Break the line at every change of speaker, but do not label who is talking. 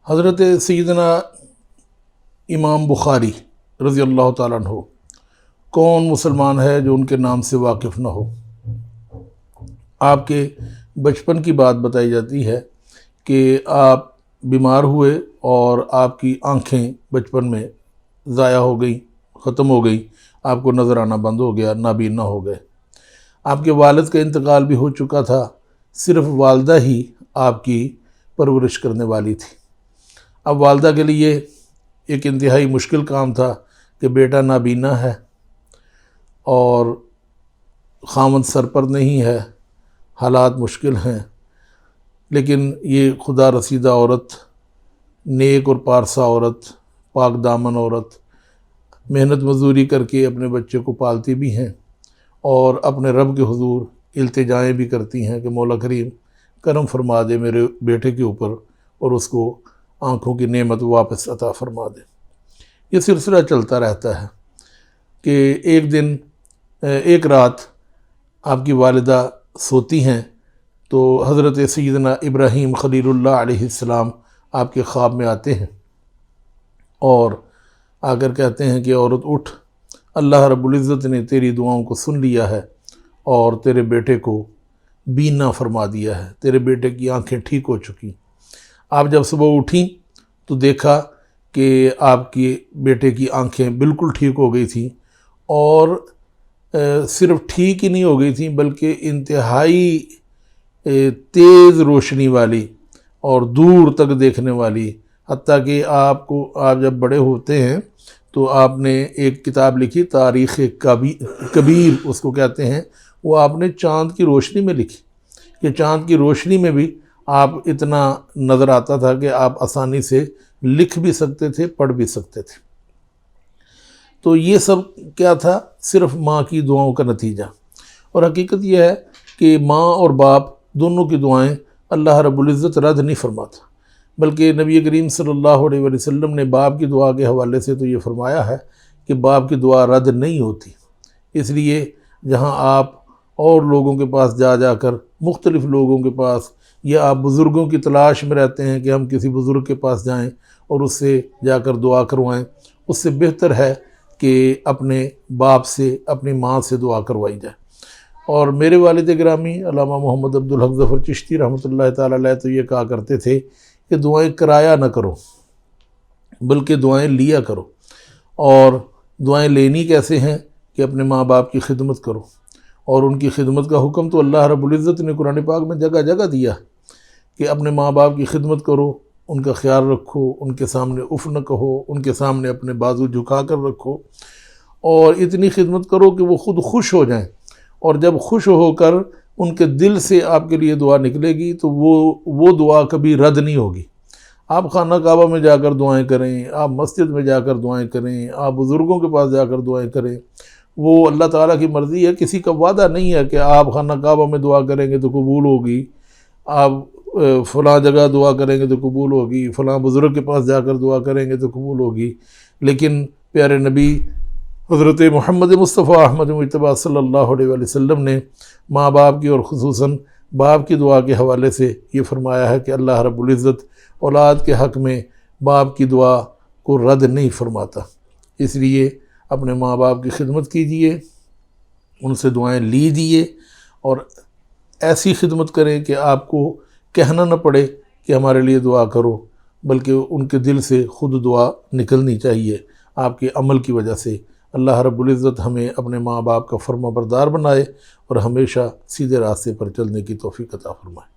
حضرت سیدنا امام بخاری رضی اللہ تعالیٰ عنہ، کون مسلمان ہے جو ان کے نام سے واقف نہ ہو؟ آپ کے بچپن کی بات بتائی جاتی ہے کہ آپ بیمار ہوئے اور آپ کی آنکھیں بچپن میں ضائع ہو گئیں، ختم ہو گئیں، آپ کو نظر آنا بند ہو گیا، نابینا ہو گئے۔ آپ کے والد کا انتقال بھی ہو چکا تھا، صرف والدہ ہی آپ کی پرورش کرنے والی تھی۔ اب والدہ کے لیے ایک انتہائی مشکل کام تھا کہ بیٹا نابینا ہے اور خاوند سر پر نہیں ہے، حالات مشکل ہیں، لیکن یہ خدا رسیدہ عورت، نیک اور پارسا عورت، پاک دامن عورت محنت مزدوری کر کے اپنے بچے کو پالتی بھی ہیں اور اپنے رب کے حضور التجائیں بھی کرتی ہیں کہ مولا کریم کرم فرما دے میرے بیٹے کے اوپر اور اس کو آنکھوں کی نعمت واپس عطا فرما دے۔ یہ سلسلہ چلتا رہتا ہے کہ ایک رات آپ کی والدہ سوتی ہیں تو حضرت سیدنا ابراہیم خلیل اللہ علیہ السلام آپ کے خواب میں آتے ہیں اور آ کر کہتے ہیں کہ عورت اٹھ، اللہ رب العزت نے تیری دعاؤں کو سن لیا ہے اور تیرے بیٹے کو بینا فرما دیا ہے، تیرے بیٹے کی آنکھیں ٹھیک ہو چکی۔ آپ جب صبح اٹھیں تو دیکھا کہ آپ کے بیٹے کی آنکھیں بالکل ٹھیک ہو گئی تھیں، اور صرف ٹھیک ہی نہیں ہو گئی تھیں بلکہ انتہائی تیز روشنی والی اور دور تک دیکھنے والی، حتیٰ کہ آپ جب بڑے ہوتے ہیں تو آپ نے ایک کتاب لکھی تاریخ کبیر اس کو کہتے ہیں، وہ آپ نے چاند کی روشنی میں لکھی کہ چاند کی روشنی میں بھی آپ اتنا نظر آتا تھا کہ آپ آسانی سے لکھ بھی سکتے تھے، پڑھ بھی سکتے تھے۔ تو یہ سب کیا تھا؟ صرف ماں کی دعاؤں کا نتیجہ۔ اور حقیقت یہ ہے کہ ماں اور باپ دونوں کی دعائیں اللہ رب العزت رد نہیں فرماتا، بلکہ نبی کریم صلی اللہ علیہ وسلم نے باپ کی دعا کے حوالے سے تو یہ فرمایا ہے کہ باپ کی دعا رد نہیں ہوتی۔ اس لیے جہاں آپ اور لوگوں کے پاس جا کر، مختلف لوگوں کے پاس، یا آپ بزرگوں کی تلاش میں رہتے ہیں کہ ہم کسی بزرگ کے پاس جائیں اور اس سے جا کر دعا کروائیں، اس سے بہتر ہے کہ اپنے باپ سے، اپنی ماں سے دعا کروائی جائے۔ اور میرے والد گرامی علامہ محمد عبدالحق ظفر چشتی رحمۃ اللہ تعالیٰ علیہ تو یہ کہا کرتے تھے کہ دعائیں کرایا نہ کرو بلکہ دعائیں لیا کرو۔ اور دعائیں لینی کیسے ہیں؟ کہ اپنے ماں باپ کی خدمت کرو، اور ان کی خدمت کا حکم تو اللہ رب العزت نے قرآن پاک میں جگہ جگہ دیا کہ اپنے ماں باپ کی خدمت کرو، ان کا خیال رکھو، ان کے سامنے اف نہ کہو، ان کے سامنے اپنے بازو جھکا کر رکھو، اور اتنی خدمت کرو کہ وہ خود خوش ہو جائیں، اور جب خوش ہو کر ان کے دل سے آپ کے لیے دعا نکلے گی تو وہ دعا کبھی رد نہیں ہوگی۔ آپ خانہ کعبہ میں جا کر دعائیں کریں، آپ مسجد میں جا کر دعائیں کریں، آپ بزرگوں کے پاس جا کر دعائیں کریں، وہ اللہ تعالیٰ کی مرضی ہے، کسی کا وعدہ نہیں ہے کہ آپ خانہ کعبہ میں دعا کریں گے تو قبول ہوگی، آپ فلاں جگہ دعا کریں گے تو قبول ہوگی، فلاں بزرگ کے پاس جا کر دعا کریں گے تو قبول ہوگی۔ لیکن پیارے نبی حضرت محمد مصطفیٰ احمد مجتبیٰ صلی اللہ علیہ وسلم نے ماں باپ کی اور خصوصاً باپ کی دعا کے حوالے سے یہ فرمایا ہے کہ اللہ رب العزت اولاد کے حق میں باپ کی دعا کو رد نہیں فرماتا۔ اس لیے اپنے ماں باپ کی خدمت کیجئے، ان سے دعائیں لیجئے، اور ایسی خدمت کریں کہ آپ کو کہنا نہ پڑے کہ ہمارے لیے دعا کرو، بلکہ ان کے دل سے خود دعا نکلنی چاہیے آپ کے عمل کی وجہ سے۔ اللہ رب العزت ہمیں اپنے ماں باپ کا فرما بردار بنائے اور ہمیشہ سیدھے راستے پر چلنے کی توفیق عطا فرمائے۔